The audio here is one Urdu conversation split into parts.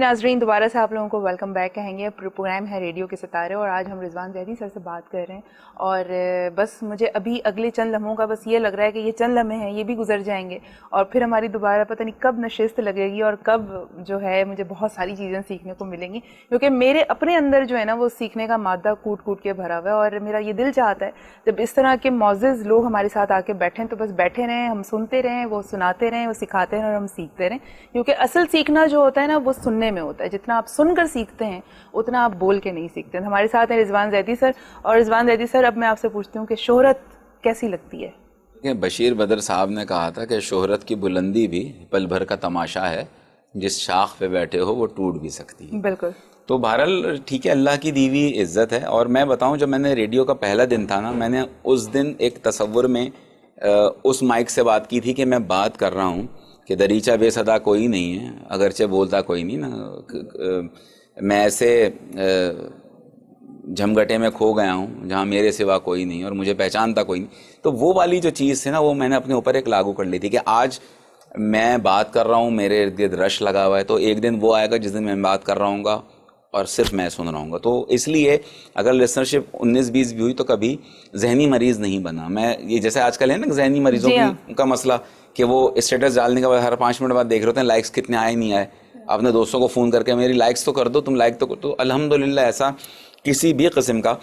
ناظرین دوبارہ سے آپ لوگوں کو ویلکم بیک کہیں گے. پروگرام ہے ریڈیو کے ستارے اور آج ہم رضوان زیدی سر سے بات کر رہے ہیں. اور بس مجھے ابھی اگلے چند لمحوں کا بس یہ لگ رہا ہے کہ یہ چند لمحے ہیں, یہ بھی گزر جائیں گے اور پھر ہماری دوبارہ پتہ نہیں کب نشست لگے گی اور کب جو ہے مجھے بہت ساری چیزیں سیکھنے کو ملیں گی, کیونکہ میرے اپنے اندر جو ہے نا وہ سیکھنے کا مادہ کوٹ کوٹ کے بھرا ہوا ہے. اور میرا یہ دل چاہتا ہے جب اس طرح کے معزز لوگ ہمارے ساتھ آ کے بیٹھیں تو بس بیٹھے رہیں, ہم سنتے رہیں, وہ سناتے رہیں, وہ سکھاتے رہیں اور ہم سیکھتے رہیں, کیونکہ اصل سیکھنا جو ہوتا ہے نا وہ سننے میں ہوتا ہے. جتنا آپ سن کر سیکھتے ہیں اتنا آپ بول کے نہیں سیکھتے. ہمارے ساتھ ہیں رضوان زیدی سر. اور رضوان زیدی سر, اب میں آپ سے پوچھتی ہوں کہ شہرت کیسی لگتی ہے؟ بشیر بدر صاحب نے کہا تھا کہ شہرت کی بلندی بھی پل بھر کا تماشا ہے, جس شاخ پہ بیٹھے ہو وہ ٹوٹ بھی سکتی ہے. بالکل. تو بہرحال ٹھیک ہے, اللہ کی دی ہوئی عزت ہے. اور میں بتاؤں, جب میں نے ریڈیو کا پہلا دن تھا نا, میں نے اس دن ایک تصور میں اس مائک سے بات کی تھی کہ میں بات کر رہا ہوں کہ دریچہ بے صدا کوئی نہیں ہے, اگرچہ بولتا کوئی نہیں نا, میں ایسے جھمگٹے میں کھو گیا ہوں جہاں میرے سوا کوئی نہیں اور مجھے پہچانتا کوئی نہیں. تو وہ والی جو چیز تھی نا, وہ میں نے اپنے اوپر ایک لاگو کر لی تھی کہ آج میں بات کر رہا ہوں, میرے ارد گرد رش لگا ہوا ہے, تو ایک دن وہ آئے گا جس دن میں بات کر رہا ہوں گا اور صرف میں سن رہا ہوں گا. تو اس لیے اگر لسنرشپ 19-20 بھی ہوئی تو کبھی ذہنی مریض نہیں بنا میں. یہ جیسے آج کل ہے نا ذہنی مریضوں کا مسئلہ کہ وہ اسٹیٹس ڈالنے کے بعد ہر 5 منٹ بعد دیکھ رہے ہوتے ہیں لائکس کتنے آئے نہیں آئے. اپنے دوستوں کو فون کر کے میری لائکس تو کر دو, تم لائک تو کر دو. الحمدللہ ایسا کسی بھی قسم کا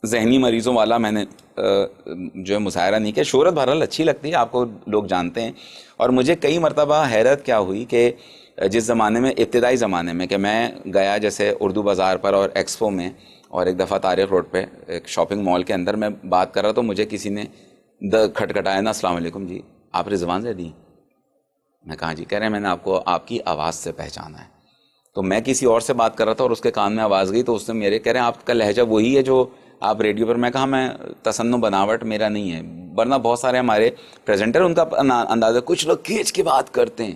ذہنی مریضوں والا میں نے جو ہے مظاہرہ نہیں کیا. شہرت بہرحال اچھی لگتی ہے, آپ کو لوگ جانتے ہیں. اور مجھے کئی مرتبہ حیرت کیا ہوئی کہ جس زمانے میں, ابتدائی زمانے میں, کہ میں گیا جیسے اردو بازار پر اور ایکسپو میں, اور ایک دفعہ طارق روڈ پہ ایک شاپنگ مال کے اندر میں بات کر رہا تو مجھے کسی نے کھٹکھٹایا نا, السلام علیکم جی, آپ رضوان زیدی؟ میں کہا جی. کہہ رہے ہیں میں نے آپ کو آپ کی آواز سے پہچانا ہے. تو میں کسی اور سے بات کر رہا تھا اور اس کے کان میں آواز گئی, تو اس نے میرے کہہ رہے ہیں آپ کا لہجہ وہی ہے جو آپ ریڈیو پر. میں کہا میں تصنع بناوٹ میرا نہیں ہے, ورنہ بہت سارے ہمارے پریزنٹر ان کا اندازہ, کچھ لوگ کھینچ کے بات کرتے ہیں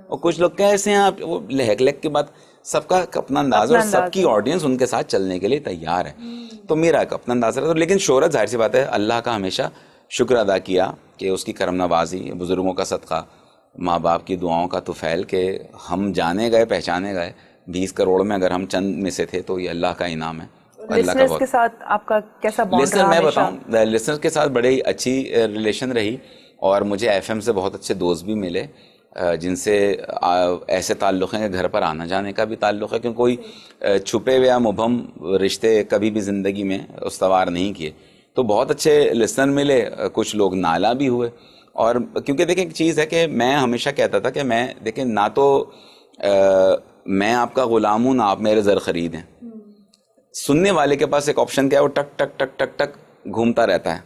اور کچھ لوگ کیسے ہیں آپ, وہ لہک لہک کے بات. سب کا اپنا انداز اور سب کی آڈینس ان کے ساتھ چلنے کے لیے تیار ہے. تو میرا ایک اپنا انداز رہا. لیکن شہرت ظاہر سی بات ہے, اللہ کا ہمیشہ شکر ادا کیا کہ اس کی کرم نوازی, بزرگوں کا صدقہ, ماں باپ کی دعاؤں کا طفیل کہ ہم جانے گئے, پہچانے گئے. 20 کروڑ میں اگر ہم چند میں سے تھے تو یہ اللہ کا انعام ہے. لسنرز کے ساتھ آپ کا کیسا بانڈ رہا؟ میں بتاؤں, لسنرز کے ساتھ بڑی اچھی ریلیشن رہی, اور مجھے ایف ایم سے بہت اچھے دوست بھی ملے جن سے ایسے تعلق ہیں کہ گھر پر آنا جانے کا بھی تعلق ہے, کیونکہ کوئی چھپے ہوئے یا مبہم رشتے کبھی بھی زندگی میں استوار نہیں کیے. تو بہت اچھے لسنر ملے, کچھ لوگ نالا بھی ہوئے. اور کیونکہ دیکھیں ایک چیز ہے کہ میں ہمیشہ کہتا تھا کہ میں دیکھیں نہ تو میں آپ کا غلام ہوں, نہ آپ میرے زر خرید ہیں. سننے والے کے پاس ایک آپشن کیا ہے, وہ ٹک ٹک ٹک ٹک ٹک گھومتا رہتا ہے,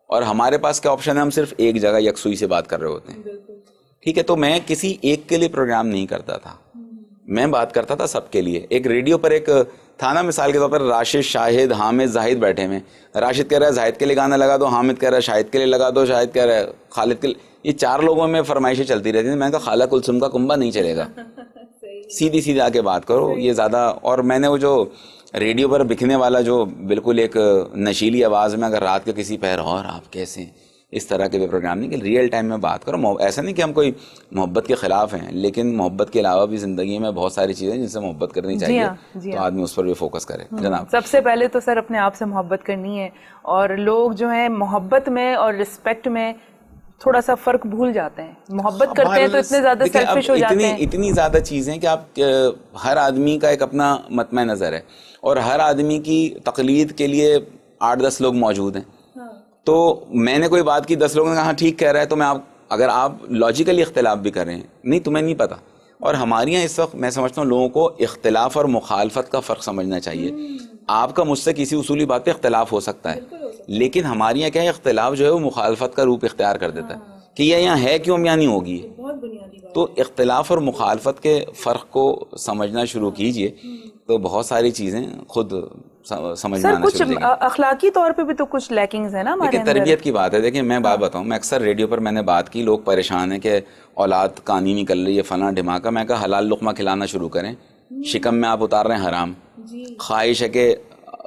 اور ہمارے پاس کیا آپشن ہے, ہم صرف ایک جگہ یکسوئی سے بات کر رہے ہوتے ہیں. ٹھیک ہے, تو میں کسی ایک کے لیے پروگرام نہیں کرتا تھا, میں بات کرتا تھا سب کے لیے. ایک ریڈیو پر ایک تھا نا, مثال کے طور پر راشد, شاہد, حامد, زاہد بیٹھے ہوئے. راشد کہہ رہا ہے زاہد کے لیے گانا لگا دو, حامد کہہ رہا ہے شاہد کے لیے لگا دو, شاہد کہہ رہا ہے خالد کے لیے. یہ 4 لوگوں میں فرمائشیں چلتی رہتی ہیں. میں نے کہا خالہ کلثوم کا کنبہ نہیں چلے گا, سیدھی سیدھی آ کے بات کرو, یہ زیادہ. اور میں نے وہ جو ریڈیو پر بکھنے والا جو بالکل ایک نشیلی آواز میں اگر رات کے کسی پہر, اور آپ کیسے ہیں, اس طرح کے پروگرام نہیں کہ ریئل ٹائم میں بات کرو. ایسا نہیں کہ ہم کوئی محبت کے خلاف ہیں, لیکن محبت کے علاوہ بھی زندگی میں بہت ساری چیزیں جن سے محبت کرنی چاہیے. تو آدمی اس پر بھی فوکس کرے. جناب, سب سے پہلے تو سر اپنے آپ سے محبت کرنی ہے, اور لوگ جو ہیں محبت میں اور رسپیکٹ میں تھوڑا سا فرق بھول جاتے ہیں. محبت کرتے ہیں تو اتنے زیادہ سیلفش ہو جاتے ہیں. اتنی زیادہ چیزیں کہ آپ, ہر آدمی کا ایک اپنا مطمع نظر ہے, اور ہر آدمی کی تقلید کے لیے 8-10 لوگ موجود ہیں. تو میں نے کوئی بات کی, 10 لوگوں نے کہا ٹھیک کہہ رہا ہے, تو میں اگر آپ لاجیکلی اختلاف بھی کر رہے ہیں, نہیں تمہیں نہیں پتا. اور ہمارے یہاں اس وقت میں سمجھتا ہوں لوگوں کو اختلاف اور مخالفت کا فرق سمجھنا چاہیے. آپ کا مجھ سے کسی اصولی بات پہ اختلاف ہو سکتا ہے, لیکن ہمارے یہاں کیا ہے, اختلاف جو ہے وہ مخالفت کا روپ اختیار کر دیتا ہے کہ یہ یہاں ہے کیوں, یہاں نہیں ہوگی. تو اختلاف اور مخالفت کے فرق کو سمجھنا شروع کیجئے, تو بہت ساری چیزیں خود سمجھ میں آنا شروع. اخلاقی طور پہ بھی تو کچھ لیکنگز ہیں نا ہمارے اندر. تربیت کی بات ہے. دیکھیں میں بات بتاؤں, میں اکثر ریڈیو پر میں نے بات کی, لوگ پریشان ہیں کہ اولاد کانی نکل رہی ہے, فلاں ڈھماکہ. میں کہا حلال لقمہ کھلانا شروع کریں, شکم میں آپ اتار رہے ہیں حرام. خواہش ہے کہ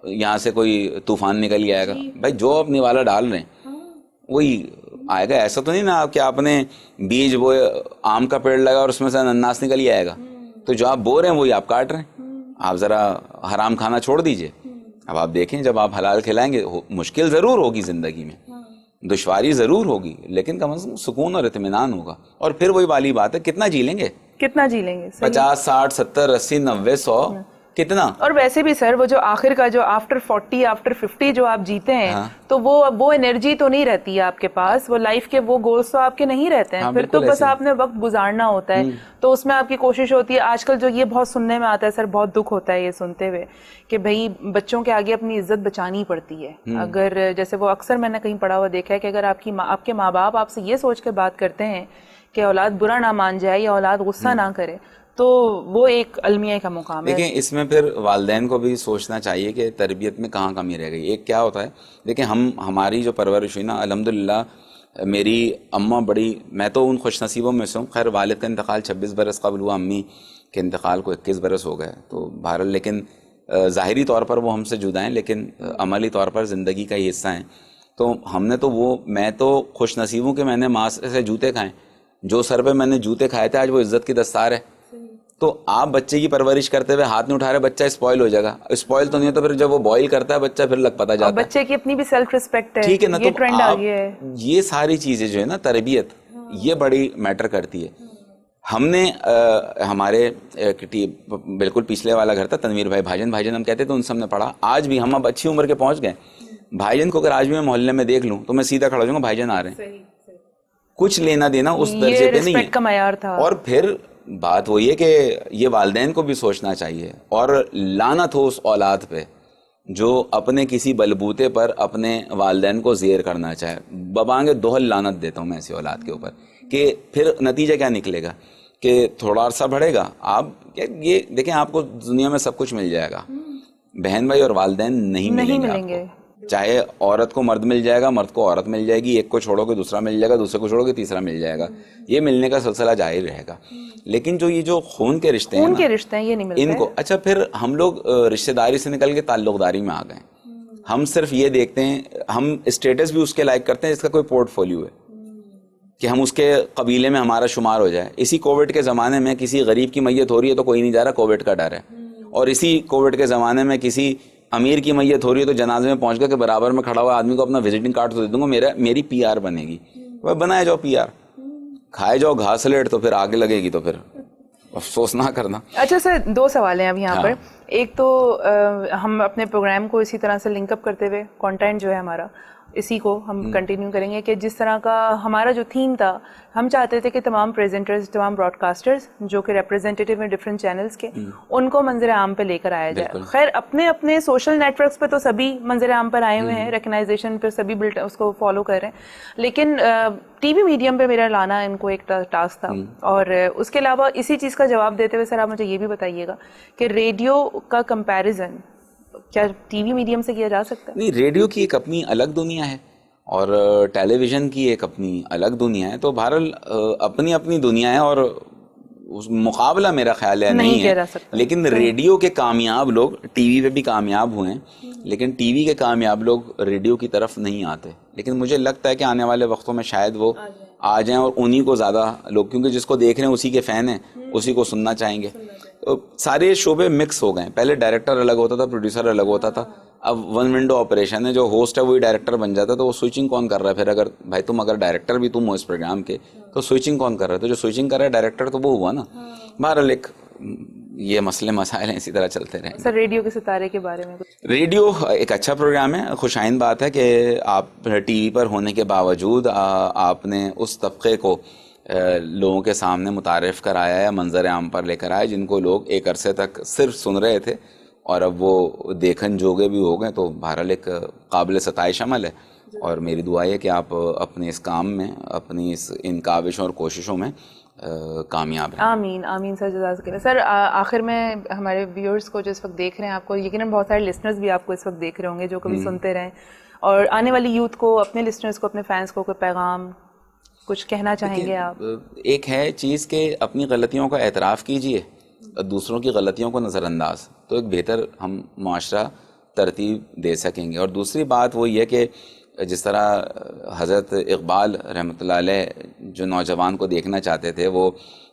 یہاں سے کوئی طوفان نکل ہی آئے گا, بھائی جو اپنی والا ڈال رہے ہیں وہی آئے گا. ایسا تو نہیں نا کہ آپ نے بیج وہ آم کا پیڑ لگا اور اس میں سے انناس نکل ہی آئے گا. تو جو آپ بو رہے ہیں وہی آپ کاٹ رہے ہیں. آپ ذرا حرام کھانا چھوڑ دیجئے, اب آپ دیکھیں جب آپ حلال کھلائیں گے, مشکل ضرور ہوگی زندگی میں, دشواری ضرور ہوگی, لیکن کم از کم سکون اور اطمینان ہوگا. اور پھر وہی والی بات ہے, کتنا جی لیں گے, کتنا جی لیں گے, 50 60 70 80 90 100 کتنا. اور ویسے بھی سر وہ جو آخر کا جو آفٹر 40 آفٹر 50 جو آپ جیتے ہیں, تو وہ انرجی تو نہیں رہتی ہے آپ کے پاس, وہ لائف کے وہ گولز تو آپ کے نہیں رہتے ہیں, پھر تو بس آپ نے وقت گزارنا ہوتا ہے. تو اس میں آپ کی کوشش ہوتی ہے. آج کل جو یہ بہت سننے میں آتا ہے سر, بہت دکھ ہوتا ہے یہ سنتے ہوئے کہ بھائی بچوں کے آگے اپنی عزت بچانی پڑتی ہے. اگر جیسے وہ اکثر میں نے کہیں پڑھا ہوا دیکھا ہے کہ اگر آپ کے ماں باپ آپ سے یہ سوچ کے بات کرتے ہیں کہ اولاد برا نہ مان جائے یا اولاد غصہ نہ کرے, تو وہ ایک المیہ کا مقام ہے. دیکھیں اس میں پھر والدین کو بھی سوچنا چاہیے کہ تربیت میں کہاں کمی رہ گئی. ایک کیا ہوتا ہے, دیکھیں ہماری جو پرورش ہوئی نا, الحمدللہ میری اماں بڑی, میں تو ان خوش نصیبوں میں سے ہوں. خیر والد کا انتقال 26 برس قبل ہوا, امی کے انتقال کو 21 برس ہو گئے, تو بہرحال لیکن ظاہری طور پر وہ ہم سے جدا ہیں, لیکن عملی طور پر زندگی کا ہی حصہ ہیں. تو ہم نے تو میں تو خوش نصیب ہوں کہ میں نے ماں سے جوتے کھائے, جو سر پہ میں نے جوتے کھائے تھے آج وہ عزت کی دستار ہے. تو آپ بچے کی پرورش کرتے ہوئے ہاتھ نہیں اٹھا رہے, بچہ اسپوائل ہو جائے گا. اسپوائل تو نہیں ہوتا, پھر جب وہ بوائل کرتا ہے بچہ پھر لگ پتا جاتا ہے. بچے کی اپنی بھی سیلف ریسپیکٹ ہے, ٹھیک ہے نا. یہ تو ٹرینڈ آ گیا ہے. یہ ساری چیزیں جو ہے نا, تربیت یہ بڑی میٹر کرتی ہے. ہم نے ہمارے بالکل پچھلے والا گھر تھا, تنویر بھائی جان ہم کہتے تھے, ان سے ہم نے پڑھا. آج بھی ہم اب اچھی عمر کے پہنچ گئے, بھائی جان کو اگر آج بھی میں محلے میں دیکھ لوں تو میں سیدھا کھڑا ہو جاؤں گا, بھائی جان آ رہے ہیں. کچھ لینا دینا اس درجے پہ نہیں ہے. کا معیار تھا. اور پھر بات وہی ہے کہ یہ والدین کو بھی سوچنا چاہیے, اور لعنت ہو اس اولاد پہ جو اپنے کسی بلبوتے پر اپنے والدین کو زیر کرنا چاہے. ببانگے دوہل لعنت دیتا ہوں میں ایسی اولاد کے اوپر, کہ پھر نتیجہ کیا نکلے گا کہ تھوڑا عرصہ بڑھے گا, آپ یہ دیکھیں آپ کو دنیا میں سب کچھ مل جائے گا, بہن بھائی اور والدین نہیں ملیں گے. چاہے عورت کو مرد مل جائے گا, مرد کو عورت مل جائے گی, ایک کو چھوڑو گے دوسرا مل جائے گا, دوسرے کو چھوڑو گے تیسرا مل جائے گا. یہ ملنے کا سلسلہ جاری رہے گا. لیکن جو یہ جو خون کے رشتے ہیں یہ نہیں ملتے ان کو, اچھا پھر ہم لوگ رشتہ داری سے نکل کے تعلق داری میں آ گئے. ہم صرف یہ دیکھتے ہیں, ہم اسٹیٹس بھی اس کے لائک کرتے ہیں جس کا کوئی پورٹ فولیو ہے, کہ ہم اس کے قبیلے میں ہمارا شمار ہو جائے. اسی کووڈ کے زمانے میں کسی غریب کی میت ہو رہی ہے تو کوئی نہیں جا رہا, کووڈ کا ڈر ہے. اور اسی کووڈ کے زمانے میں کسی امیر کی میت ہو رہی ہے تو جنازے میں پہنچ گیا کہ برابر میں کھڑا ہوا آدمی کو اپنا وزٹنگ کارڈ تو دے دوں گا, میری پی آر بنے گی. وہ بنائے جاؤ پی آر, کھائے جاؤ گھاس لیٹ, تو پھر آگے لگے گی تو پھر افسوس نہ کرنا. اچھا سر, 2 سوال ہیں اب یہاں پر. ایک تو ہم اپنے پروگرام کو اسی طرح سے لنک اپ کرتے ہوئے کانٹینٹ جو ہے ہمارا, اسی کو ہم کنٹینیو کریں گے کہ جس طرح کا ہمارا جو تھیم تھا, ہم چاہتے تھے کہ تمام پریزنٹرز, تمام براڈ کاسٹرز جو کہ ریپرزینٹیو ہیں ڈفرینٹ چینلز کے, ان کو منظر عام پہ لے کر آیا جائے. خیر اپنے سوشل نیٹ ورکس پہ تو سبھی منظر عام پر آئے ہوئے ہیں, ریکگنائزیشن پہ سبھی اس کو فالو کر رہے ہیں, لیکن ٹی وی میڈیم پہ میرا لانا ان کو ایک ٹاسک تھا. اور اس کے علاوہ اسی چیز کا جواب دیتے ہوئے سر آپ مجھے یہ بھی بتائیے گا کہ ریڈیو کا کمپیریزن کیا ٹی وی میڈیم سے کیا جا سکتا ہے؟ نہیں, ریڈیو کی ایک اپنی الگ دنیا ہے اور ٹیلی ویژن کی ایک اپنی الگ دنیا ہے. تو بہرحال اپنی اپنی دنیا ہے, اور مقابلہ میرا خیال ہے نہیں ہے. لیکن ریڈیو کے کامیاب لوگ ٹی وی پہ بھی کامیاب ہوئے ہیں, لیکن ٹی وی کے کامیاب لوگ ریڈیو کی طرف نہیں آتے. لیکن مجھے لگتا ہے کہ آنے والے وقتوں میں شاید وہ آ جائیں, اور انہی کو زیادہ لوگ, کیونکہ جس کو دیکھ رہے ہیں اسی کے فین ہیں, اسی کو سننا چاہیں گے. سارے شعبے مکس ہو گئے ہیں. پہلے ڈائریکٹر الگ ہوتا تھا, پروڈیوسر الگ ہوتا تھا, اب 1 ونڈو آپریشن ہے, جو ہوسٹ ہے وہی ڈائریکٹر بن جاتا ہے. تو وہ سوئچنگ کون کر رہا ہے پھر؟ اگر بھائی تم اگر ڈائریکٹر بھی تم ہو اس پروگرام کے, تو سوئچنگ کون کر رہا ہے؟ تو جو سوئچنگ کر رہا ہے ڈائریکٹر تو وہ ہوا نا. بہرحال ایک یہ مسئلے مسائل ہیں, اسی طرح چلتے رہیں گے. سر ریڈیو کے ستارے کے بارے میں ریڈیو ایک اچھا پروگرام ہے. خوش آئند بات ہے کہ آپ ٹی وی پر ہونے کے باوجود آپ نے اس طبقے کو لوگوں کے سامنے متعارف کرایا ہے, منظر عام پر لے کر آیا, جن کو لوگ ایک عرصے تک صرف سن رہے تھے اور اب وہ دیکھن جوگے بھی ہو گئے. تو بہرحال ایک قابل ستائش عمل ہے, اور میری دعا ہے کہ آپ اپنے اس کام میں, اپنی ان کاوشوں اور کوششوں میں کامیاب ہیں. آمین آمین سر, جزاک اللہ. سر آخر میں ہمارے ویورز کو جو اس وقت دیکھ رہے ہیں, آپ کو یقیناً بہت سارے لسنرز بھی آپ کو اس وقت دیکھ رہے ہوں گے جو کبھی سنتے رہیں, اور آنے والی یوتھ کو, اپنے لسنرز کو, اپنے فینس کو کوئی پیغام کچھ کہنا چاہیں گے آپ؟ ایک ہے چیز کہ اپنی غلطیوں کا اعتراف کیجئے, دوسروں کی غلطیوں کو نظر انداز, تو ایک بہتر ہم معاشرہ ترتیب دے سکیں گے. اور دوسری بات وہ یہ کہ جس طرح حضرت اقبال رحمۃ اللہ علیہ جو نوجوان کو دیکھنا چاہتے تھے, وہ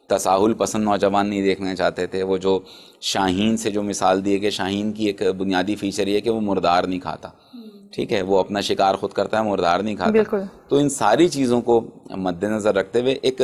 تساہل پسند نوجوان نہیں دیکھنا چاہتے تھے. وہ جو شاہین سے جو مثال دی ہے کہ شاہین کی ایک بنیادی فیچر یہ ہے کہ وہ مردار نہیں کھاتا, ٹھیک ہے, وہ اپنا شکار خود کرتا ہے, مردار نہیں کھاتا. بالکل. تو ان ساری چیزوں کو مد نظر رکھتے ہوئے ایک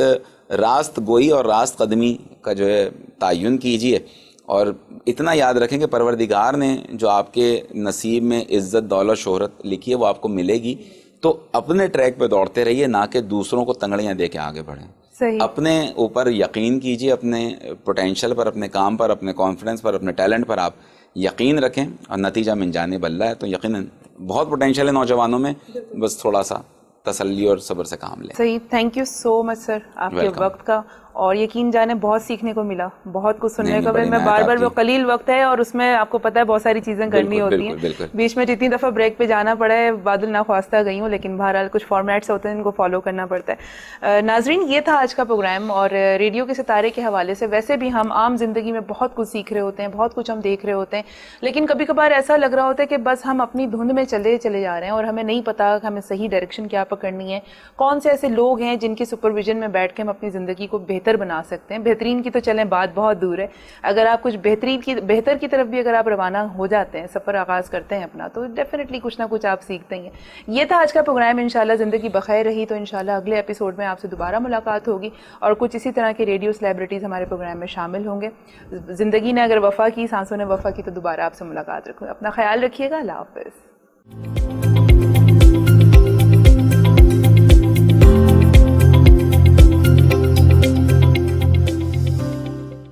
راست گوئی اور راست قدمی کا جو ہے تعین کیجیے, اور اتنا یاد رکھیں کہ پروردگار نے جو آپ کے نصیب میں عزت دولت شہرت لکھی ہے وہ آپ کو ملے گی. تو اپنے ٹریک پہ دوڑتے رہیے, نہ کہ دوسروں کو تنگڑیاں دے کے آگے بڑھیں. صحیح. اپنے اوپر یقین کیجیے, اپنے پوٹینشیل پر, اپنے کام پر, اپنے کانفیڈنس پر, اپنے ٹیلنٹ پر آپ یقین رکھیں, اور نتیجہ من جانب اللہ ہے. تو یقیناً بہت پوٹینشیل ہے نوجوانوں میں, بس تھوڑا سا تسلی اور صبر سے کام لیں. صحیح. تھینک یو سو مچ سر آپ کے وقت کا, اور یقین جانے بہت سیکھنے کو ملا, بہت کچھ سننے کو. میں بار بار, وہ قلیل وقت ہے اور اس میں آپ کو پتہ ہے بہت ساری چیزیں کرنی ہوتی ہیں, بیچ میں جتنی دفعہ بریک پہ جانا پڑا ہے بادل ناخواستہ گئی ہوں, لیکن بہرحال کچھ فارمیٹس ہوتے ہیں ان کو فالو کرنا پڑتا ہے. ناظرین, یہ تھا آج کا پروگرام, اور ریڈیو کے ستارے کے حوالے سے ویسے بھی ہم عام زندگی میں بہت کچھ سیکھ رہے ہوتے ہیں, بہت کچھ ہم دیکھ رہے ہوتے ہیں, لیکن کبھی کبھار ایسا لگ رہا ہوتا ہے کہ بس ہم اپنی دھند میں چلے جا رہے ہیں اور ہمیں نہیں پتا کہ ہمیں صحیح ڈائریکشن کیا پکڑنی ہے, کون سے ایسے لوگ ہیں جن کی سپرویژن میں بیٹھ کے ہم اپنی زندگی کو بہتر بنا سکتے ہیں. بہترین کی تو چلیں بات بہت دور ہے, اگر آپ کچھ بہتر کی طرف بھی اگر آپ روانہ ہو جاتے ہیں, سفر آغاز کرتے ہیں اپنا, تو ڈیفینیٹلی کچھ نہ کچھ آپ سیکھتے ہیں. یہ تھا آج کا پروگرام. انشاءاللہ زندگی بخیر رہی تو انشاءاللہ اگلے ایپیسوڈ میں آپ سے دوبارہ ملاقات ہوگی, اور کچھ اسی طرح کے ریڈیو سیلیبریٹیز ہمارے پروگرام میں شامل ہوں گے. زندگی نے اگر وفا کی, سانسوں نے وفا کی, تو دوبارہ آپ سے ملاقات رکھوں. اپنا خیال رکھیے گا. اللہ حافظ.